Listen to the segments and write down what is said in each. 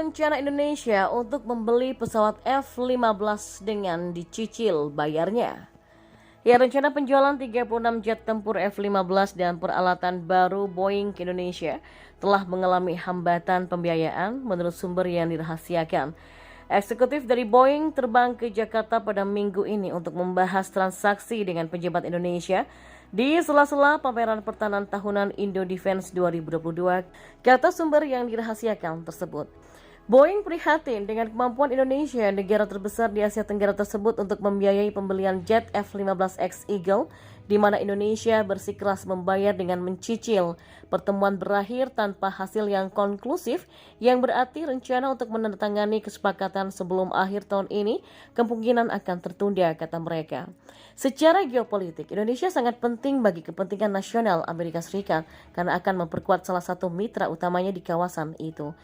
rencana Indonesia untuk membeli pesawat F-15 dengan dicicil bayarnya. Ya, rencana penjualan 36 jet tempur F-15 dan peralatan baru Boeing ke Indonesia telah mengalami hambatan pembiayaan menurut sumber yang dirahasiakan. Eksekutif dari Boeing terbang ke Jakarta pada minggu ini untuk membahas transaksi dengan pejabat Indonesia di sela-sela pameran pertahanan tahunan Indo Defense 2022, kata sumber yang dirahasiakan tersebut. Boeing prihatin dengan kemampuan Indonesia, negara terbesar di Asia Tenggara tersebut, untuk membiayai pembelian jet F-15X Eagle, di mana Indonesia bersikeras membayar dengan mencicil. Pertemuan berakhir tanpa hasil yang konklusif, yang berarti rencana untuk menandatangani kesepakatan sebelum akhir tahun ini kemungkinan akan tertunda, kata mereka. Secara geopolitik, Indonesia sangat penting bagi kepentingan nasional Amerika Serikat karena akan memperkuat salah satu mitra utamanya di kawasan itu.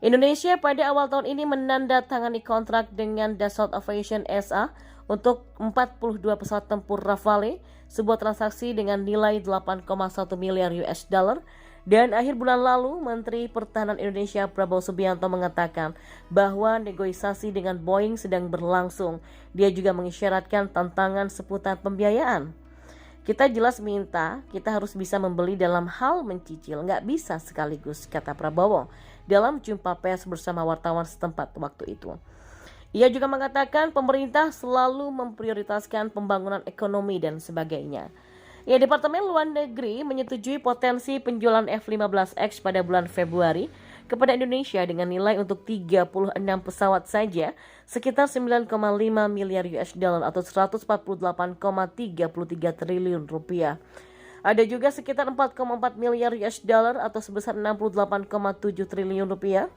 Indonesia pada awal tahun ini menandatangani kontrak dengan Dassault Aviation SA untuk 42 pesawat tempur Rafale, sebuah transaksi dengan nilai 8,1 miliar US dollar. Dan akhir bulan lalu, Menteri Pertahanan Indonesia Prabowo Subianto mengatakan bahwa negosiasi dengan Boeing sedang berlangsung. Dia juga mengisyaratkan tantangan seputar pembiayaan. Kita jelas minta, kita harus bisa membeli dalam hal mencicil, nggak bisa sekaligus, kata Prabowo dalam jumpa pers bersama wartawan setempat waktu itu. Ia juga mengatakan pemerintah selalu memprioritaskan pembangunan ekonomi dan sebagainya. Ya, Departemen Luar Negeri menyetujui potensi penjualan F-15X pada bulan Februari kepada Indonesia dengan nilai untuk 36 pesawat saja sekitar 9,5 miliar US dollar atau 148,33 triliun rupiah. Ada juga sekitar 4,4 miliar US dollar atau sebesar 68,7 triliun rupiah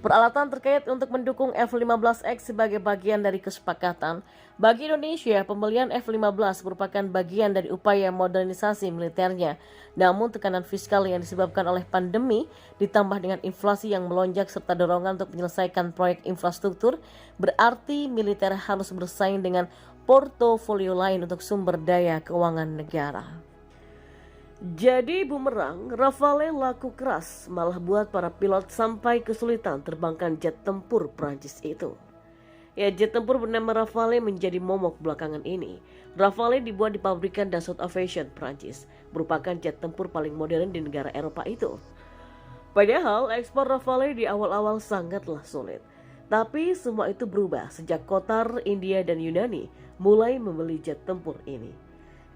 peralatan terkait untuk mendukung F-15X sebagai bagian dari kesepakatan. Bagi Indonesia, pembelian F-15 merupakan bagian dari upaya modernisasi militernya. Namun tekanan fiskal yang disebabkan oleh pandemi ditambah dengan inflasi yang melonjak serta dorongan untuk menyelesaikan proyek infrastruktur berarti militer harus bersaing dengan portofolio lain untuk sumber daya keuangan negara. Jadi bumerang, Rafale laku keras malah buat para pilot sampai kesulitan terbangkan jet tempur Prancis itu. Ya, jet tempur bernama Rafale menjadi momok belakangan ini. Rafale dibuat di pabrikan Dassault Aviation Prancis, merupakan jet tempur paling modern di negara Eropa itu. Padahal ekspor Rafale di awal-awal sangatlah sulit. Tapi semua itu berubah sejak Qatar, India, dan Yunani mulai membeli jet tempur ini.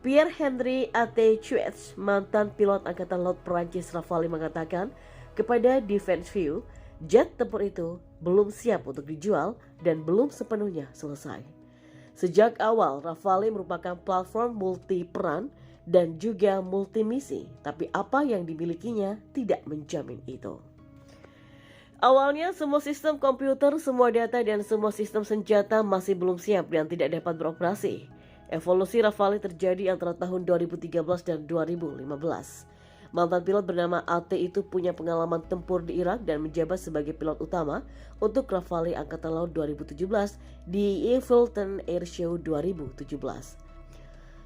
Pierre-Henri Attichuet, mantan pilot Angkatan Laut Prancis Rafale, mengatakan kepada Defense View, jet tempur itu belum siap untuk dijual dan belum sepenuhnya selesai. Sejak awal, Rafale merupakan platform multi-peran dan juga multimisi, tapi apa yang dimilikinya tidak menjamin itu. Awalnya semua sistem komputer, semua data, dan semua sistem senjata masih belum siap dan tidak dapat beroperasi. Evolusi Rafale terjadi antara tahun 2013 dan 2015. Mantan pilot bernama AT itu punya pengalaman tempur di Irak dan menjabat sebagai pilot utama untuk Rafale Angkatan Laut 2017 di Eiffelton Air Show 2017.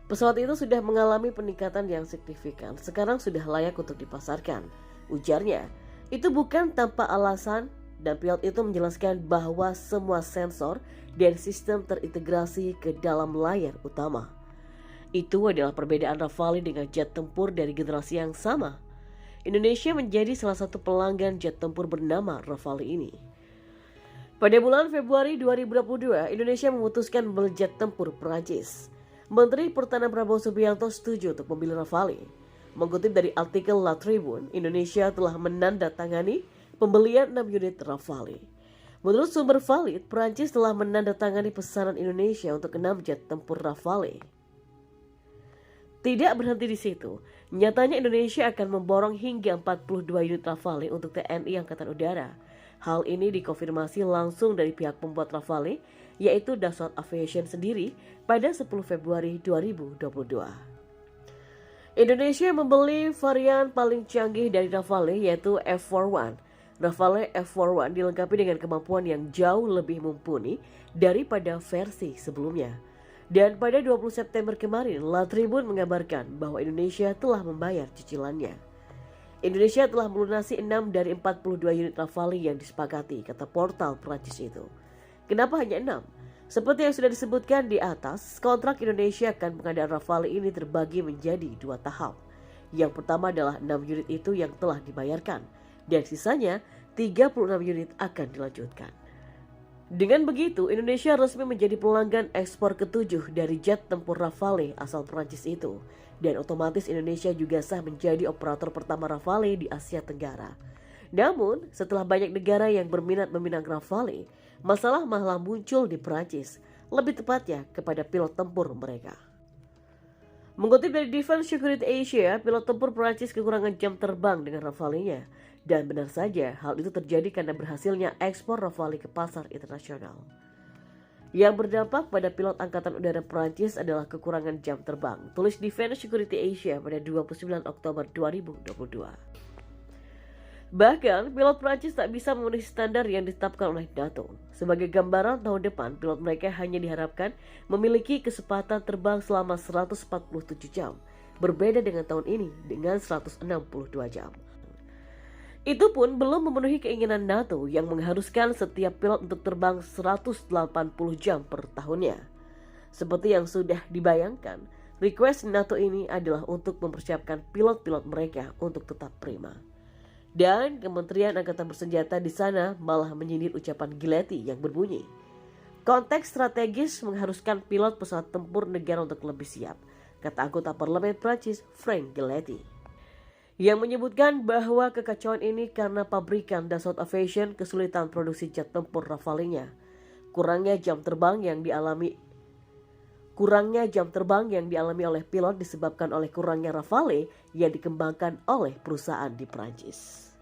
Pesawat itu sudah mengalami peningkatan yang signifikan, sekarang sudah layak untuk dipasarkan, ujarnya. Itu bukan tanpa alasan, dan pilot itu menjelaskan bahwa semua sensor dan sistem terintegrasi ke dalam layar utama. Itu adalah perbedaan Rafale dengan jet tempur dari generasi yang sama. Indonesia menjadi salah satu pelanggan jet tempur bernama Rafale ini. Pada bulan Februari 2022, Indonesia memutuskan membeli jet tempur Perancis. Menteri Pertahanan Prabowo Subianto setuju untuk membeli Rafale. Mengutip dari artikel La Tribune, Indonesia telah menandatangani pembelian 6 unit Rafale. Menurut sumber valid, Prancis telah menandatangani pesanan Indonesia untuk 6 jet tempur Rafale. Tidak berhenti di situ, nyatanya Indonesia akan memborong hingga 42 unit Rafale untuk TNI Angkatan Udara. Hal ini dikonfirmasi langsung dari pihak pembuat Rafale, yaitu Dassault Aviation sendiri pada 10 Februari 2022. Indonesia membeli varian paling canggih dari Rafale, yaitu F41. Rafale F41 dilengkapi dengan kemampuan yang jauh lebih mumpuni daripada versi sebelumnya. Dan pada 20 September kemarin, La Tribune mengabarkan bahwa Indonesia telah membayar cicilannya. Indonesia telah melunasi 6 dari 42 unit Rafale yang disepakati, kata portal Prancis itu. Kenapa hanya 6? Seperti yang sudah disebutkan di atas, kontrak Indonesia akan pengadaan Rafale ini terbagi menjadi 2 tahap. Yang pertama adalah 6 unit itu yang telah dibayarkan, dan sisanya 36 unit akan dilanjutkan. Dengan begitu, Indonesia resmi menjadi pelanggan ekspor ke-7 dari jet tempur Rafale asal Prancis itu. Dan otomatis Indonesia juga sah menjadi operator pertama Rafale di Asia Tenggara. Namun, setelah banyak negara yang berminat meminang Rafale, masalah malah muncul di Prancis, lebih tepatnya kepada pilot tempur mereka. Mengutip dari Defense Security Asia, pilot tempur Prancis kekurangan jam terbang dengan Rafale-nya. Dan benar saja, hal itu terjadi karena berhasilnya ekspor Rafale ke pasar internasional. Yang berdampak pada pilot Angkatan Udara Prancis adalah kekurangan jam terbang, tulis Defense Security Asia pada 29 Oktober 2022. Bahkan, pilot Prancis tak bisa memenuhi standar yang ditetapkan oleh NATO. Sebagai gambaran, tahun depan pilot mereka hanya diharapkan memiliki kesempatan terbang selama 147 jam, berbeda dengan tahun ini dengan 162 jam. Itu pun belum memenuhi keinginan NATO yang mengharuskan setiap pilot untuk terbang 180 jam per tahunnya. Seperti yang sudah dibayangkan, request NATO ini adalah untuk mempersiapkan pilot-pilot mereka untuk tetap prima. Dan Kementerian Angkatan Bersenjata di sana malah menyindir ucapan Giletti yang berbunyi, konteks strategis mengharuskan pilot pesawat tempur negara untuk lebih siap, kata anggota parlemen Prancis Frank Giletti, yang menyebutkan bahwa kekacauan ini karena pabrikan Dassault Aviation kesulitan produksi jet tempur Rafale-nya. Kurangnya jam terbang yang dialami oleh pilot disebabkan oleh kurangnya Rafale yang dikembangkan oleh perusahaan di Prancis.